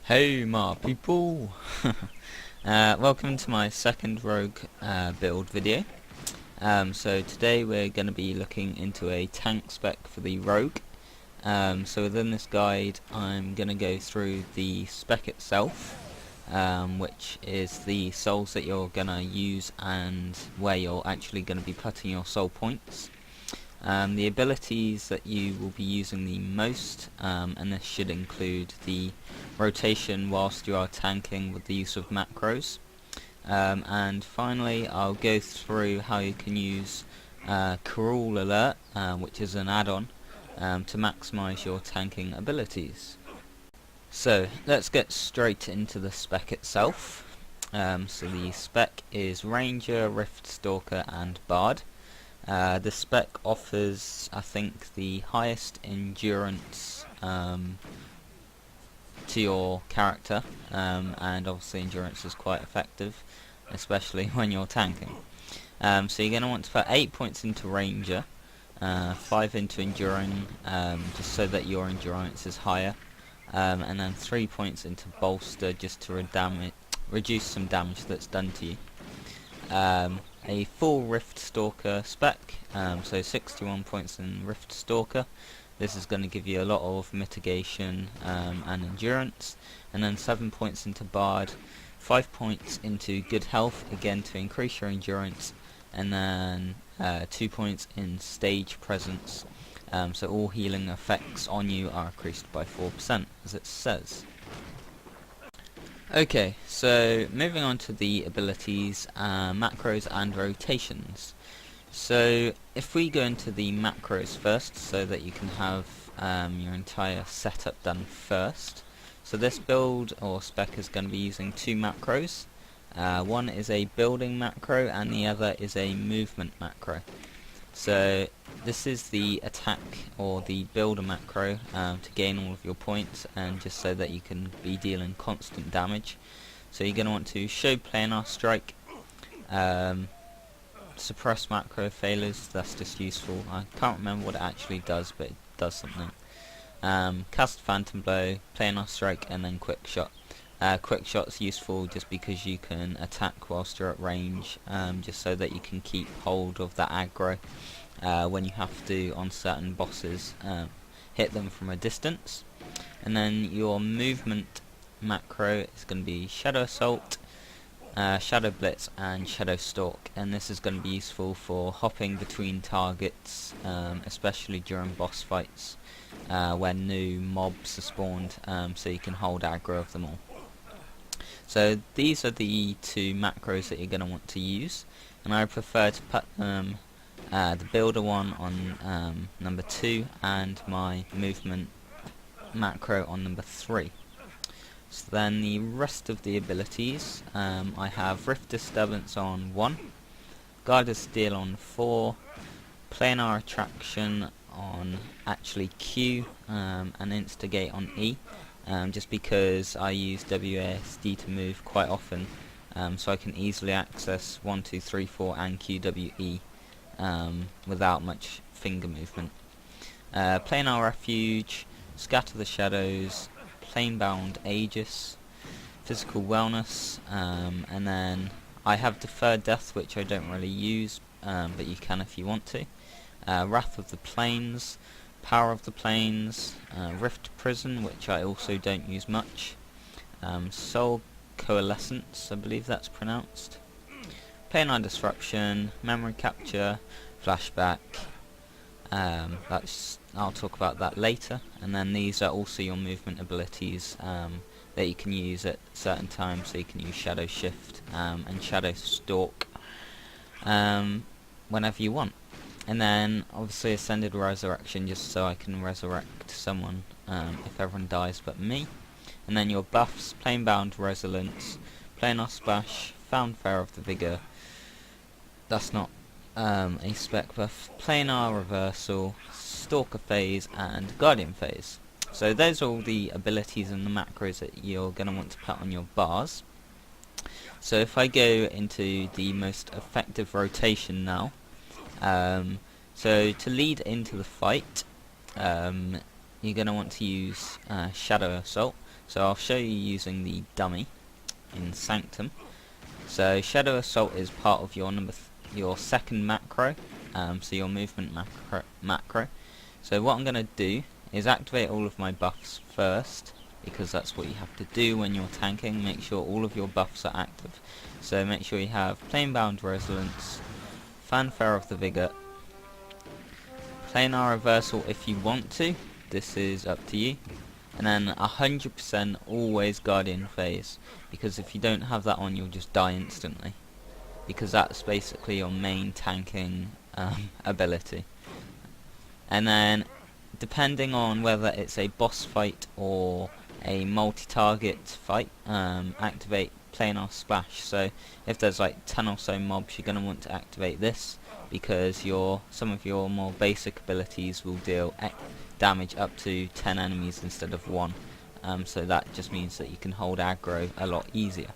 Hey my people! Welcome to my second rogue build video. So today we're going to be looking into a tank spec for the rogue. So within this guide I'm going to go through the spec itself, which is the souls that you're going to use and where you're actually going to be putting your soul points. The abilities that you will be using the most, and this should include the rotation whilst you are tanking with the use of macros. And finally I'll go through how you can use Cruel Alert, which is an add-on to maximise your tanking abilities. So let's get straight into the spec itself. So the spec is Ranger, Riftstalker and Bard. The spec offers, I think, the highest endurance to your character, and obviously endurance is quite effective, especially when you're tanking. So you're going to want to put 8 points into Ranger, 5 into Enduring, just so that your endurance is higher, and then 3 points into Bolster, just to reduce some damage that's done to you. A full Riftstalker spec, so 61 points in Riftstalker. This is going to give you a lot of mitigation and endurance, and then 7 points into Bard, 5 points into Good Health, again to increase your endurance, and then 2 points in Stage Presence, so all healing effects on you are increased by 4%, as it says. Okay, so moving on to the abilities, macros and rotations. So if we go into the macros first, so that you can have your entire setup done first. So this build or spec is going to be using two macros. One is a building macro and the other is a movement macro. So this is the attack or the builder macro to gain all of your points, and just so that you can be dealing constant damage. So you're going to want to show planar strike, suppress macro failures, that's just useful. I can't remember what it actually does, but it does something. Cast phantom blow, planar strike, and then quick shot. Quick shot's useful just because you can attack whilst you're at range, just so that you can keep hold of that aggro when you have to, on certain bosses, hit them from a distance. And then your movement macro is going to be Shadow Assault, Shadow Blitz and Shadow Stalk, and this is going to be useful for hopping between targets, especially during boss fights when new mobs are spawned, so you can hold aggro of them all. So these are the two macros that you're going to want to use, and I prefer to put the builder one on number 2 and my movement macro on number 3. So then the rest of the abilities, I have Rift Disturbance on 1, Guided Steel on 4, Planar Attraction on actually Q, and Instigate on E. Just because I use WASD to move quite often, so I can easily access 1, 2, 3, 4 and QWE without much finger movement. Planar Refuge, Scatter the Shadows, Planebound Aegis, Physical Wellness, and then I have Deferred Death, which I don't really use, but you can if you want to. Wrath of the Plains, Power of the Plains, Rift Prison, which I also don't use much, Soul Coalescence, I believe that's pronounced, Planar Disruption, Memory Capture, Flashback, I'll talk about that later. And then these are also your movement abilities that you can use at certain times, so you can use Shadow Shift and Shadow Stalk whenever you want. And then obviously Ascended Resurrection, just so I can resurrect someone if everyone dies but me. And then your buffs, Planebound Resilience, Planar Splash, Fanfare of the Vigor, that's not a spec buff, Planar Reversal, Stalker Phase and Guardian Phase. So those are all the abilities and the macros that you're going to want to put on your bars. So if I go into the most effective rotation now, so to lead into the fight, you're going to want to use Shadow Assault. So I'll show you using the dummy in Sanctum. So Shadow Assault is part of your your second macro, so your movement macro. So what I'm going to do is activate all of my buffs first, because that's what you have to do when you're tanking. Make sure all of your buffs are active. So make sure you have Planebound Resilience, Fanfare of the Vigor, Planar Reversal if you want to, this is up to you, and then 100% always Guardian Phase, because if you don't have that on you'll just die instantly, because that's basically your main tanking ability. And then depending on whether it's a boss fight or a multi-target fight, activate Planar Splash. So if there's like 10 or so mobs, you're going to want to activate this, because some of your more basic abilities will deal damage up to 10 enemies instead of 1. So that just means that you can hold aggro a lot easier.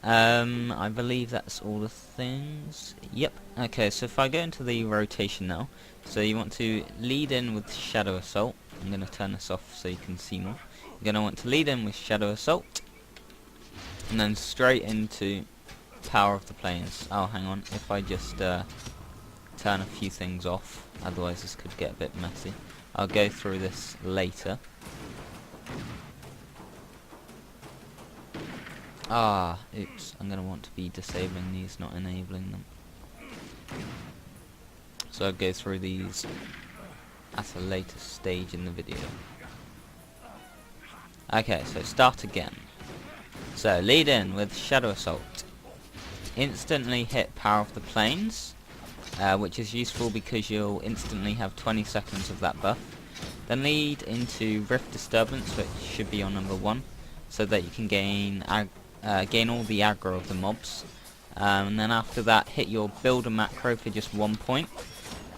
I believe that's all the things. Yep. Okay, so if I go into the rotation now, so you want to lead in with Shadow Assault. I'm going to turn this off so you can see more. You're going to want to lead in with Shadow Assault, and then straight into Power of the Planes. Oh, hang on, if I just turn a few things off, otherwise this could get a bit messy. I'll go through this later. Oops, I'm going to want to be disabling these, not enabling them. So I'll go through these at a later stage in the video. Okay, so start again. So lead in with Shadow Assault. Instantly hit Power of the Planes, which is useful because you'll instantly have 20 seconds of that buff. Then lead into Rift Disturbance, which should be on number 1, so that you can gain all the aggro of the mobs. And then after that, hit your Builder macro for just 1 point,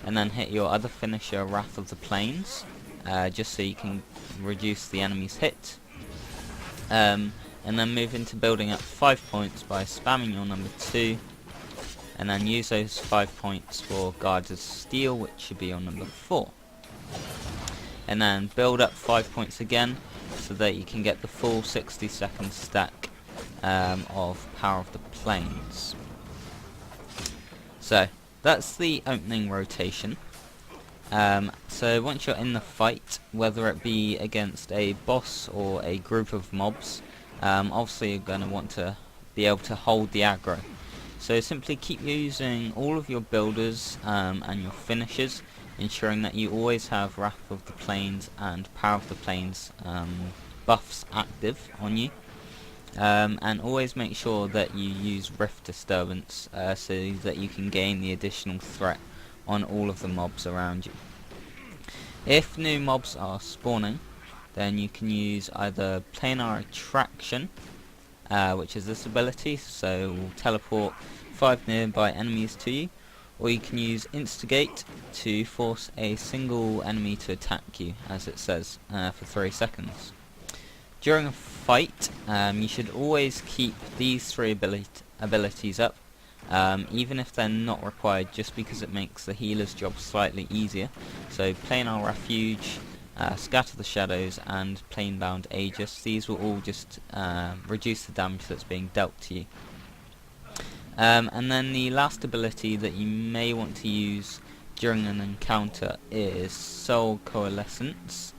and then hit your other finisher, Wrath of the Plains, just so you can reduce the enemy's hit. And then move into building up 5 points by spamming your number 2, and then use those 5 points for Guards of Steel, which should be on number 4. And then build up 5 points again, so that you can get the full 60-second stack of Power of the Plains. So that's the opening rotation. So once you're in the fight, whether it be against a boss or a group of mobs, obviously you're going to want to be able to hold the aggro. So simply keep using all of your builders and your finishers, ensuring that you always have Wrath of the Plains and Power of the Plains buffs active on you. And always make sure that you use Rift Disturbance so that you can gain the additional threat on all of the mobs around you. If new mobs are spawning, then you can use either Planar Attraction, which is this ability, so it will teleport 5 nearby enemies to you, or you can use Instigate to force a single enemy to attack you, as it says, for 3 seconds. During a fight, you should always keep these 3 abilities up, even if they're not required, just because it makes the healer's job slightly easier. So Planar Refuge, Scatter the Shadows, and Planebound Aegis, these will all just reduce the damage that's being dealt to you. And then the last ability that you may want to use during an encounter is Soul Coalescence,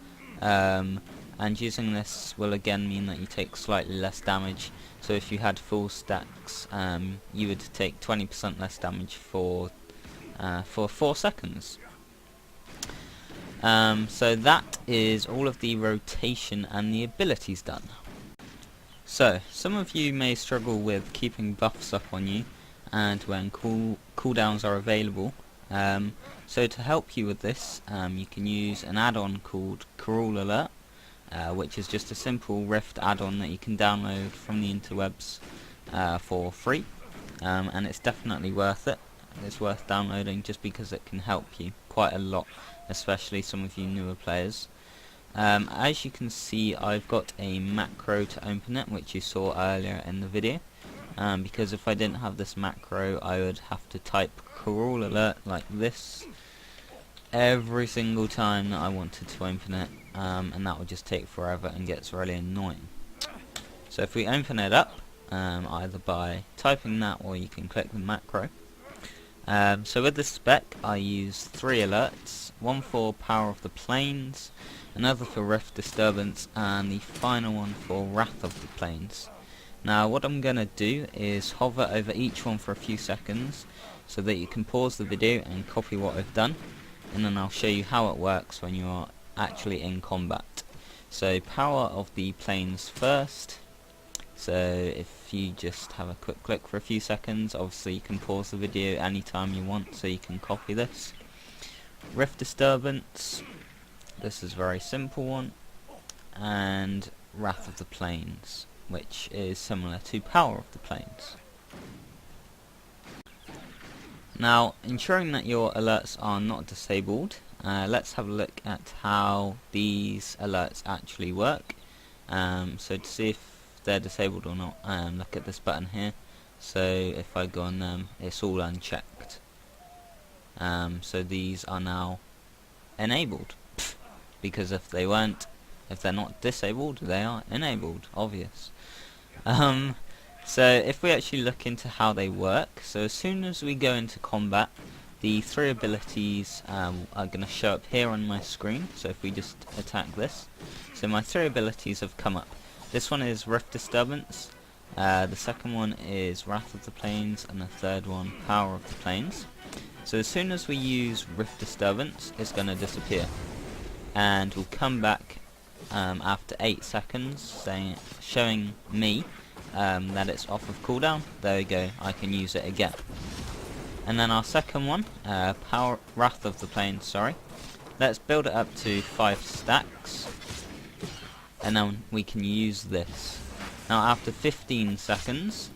and using this will again mean that you take slightly less damage. So if you had full stacks, you would take 20% less damage for 4 seconds. So that is all of the rotation and the abilities done. So some of you may struggle with keeping buffs up on you and when cooldowns are available. So to help you with this, you can use an add-on called Cruel Alert, which is just a simple Rift add-on that you can download from the interwebs for free, and it's definitely worth it. It's worth downloading just because it can help you quite a lot, especially some of you newer players. As you can see, I've got a macro to open it, which you saw earlier in the video, because if I didn't have this macro I would have to type Cruel Alert like this every single time that I wanted to open it, and that will just take forever and gets really annoying. So if we open it up, either by typing that or you can click the macro. So with this spec I use 3 alerts, one for Power of the Plains, another for Rift Disturbance, and the final one for Wrath of the Plains. Now what I'm going to do is hover over each one for a few seconds so that you can pause the video and copy what I've done, and then I'll show you how it works when you are actually in combat. So Power of the Plains first. So if you just have a quick click for a few seconds, obviously you can pause the video anytime you want so you can copy this. Rift Disturbance, this is a very simple one, and Wrath of the Plains, which is similar to Power of the Plains. Now, ensuring that your alerts are not disabled, let's have a look at how these alerts actually work. So to see if they're disabled or not, look at this button here. So if I go on them, it's all unchecked. So these are now enabled, because if they're not disabled, they are enabled, obvious. So if we actually look into how they work, so as soon as we go into combat, the 3 abilities are going to show up here on my screen. So if we just attack this, so my 3 abilities have come up. This one is Rift Disturbance, the second one is Wrath of the Plains, and the third one Power of the Plains. So as soon as we use Rift Disturbance, it's going to disappear, and will come back after 8 seconds, showing me that it's off of cooldown. There we go, I can use it again. And then our second one, Wrath of the Plains, sorry. Let's build it up to 5 stacks, and then we can use this. Now after 15 seconds,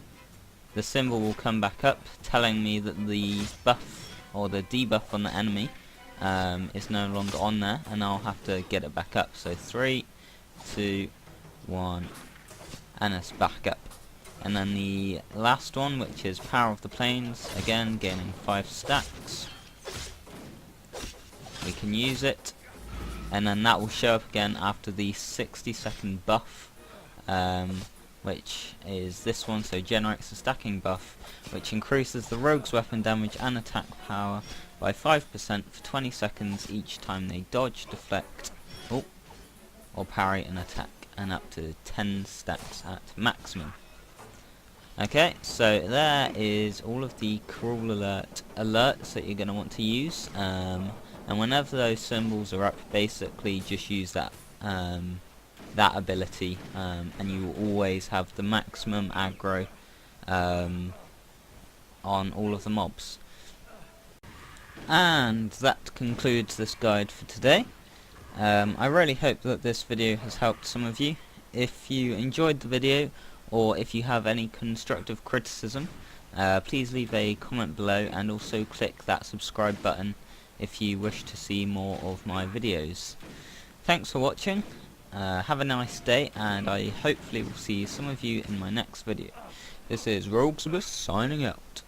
the symbol will come back up, telling me that the buff or the debuff on the enemy is no longer on there, and I'll have to get it back up. So 3, 2, 1, and it's back up. And then the last one, which is Power of the Plains, again gaining 5 stacks. We can use it, and then that will show up again after the 60-second buff, which is this one. So generates a stacking buff, which increases the rogue's weapon damage and attack power by 5% for 20 seconds each time they dodge, deflect, or parry an attack, and up to 10 stacks at maximum. Okay, so there is all of the cruel alerts that you're going to want to use, and whenever those symbols are up, basically just use that that ability, and you will always have the maximum aggro on all of the mobs. And that concludes this guide for today. I really hope that this video has helped some of you. If you enjoyed the video, or if you have any constructive criticism, please leave a comment below, and also click that subscribe button if you wish to see more of my videos. Thanks for watching, have a nice day, and I hopefully will see some of you in my next video. This is Roguesbus signing out.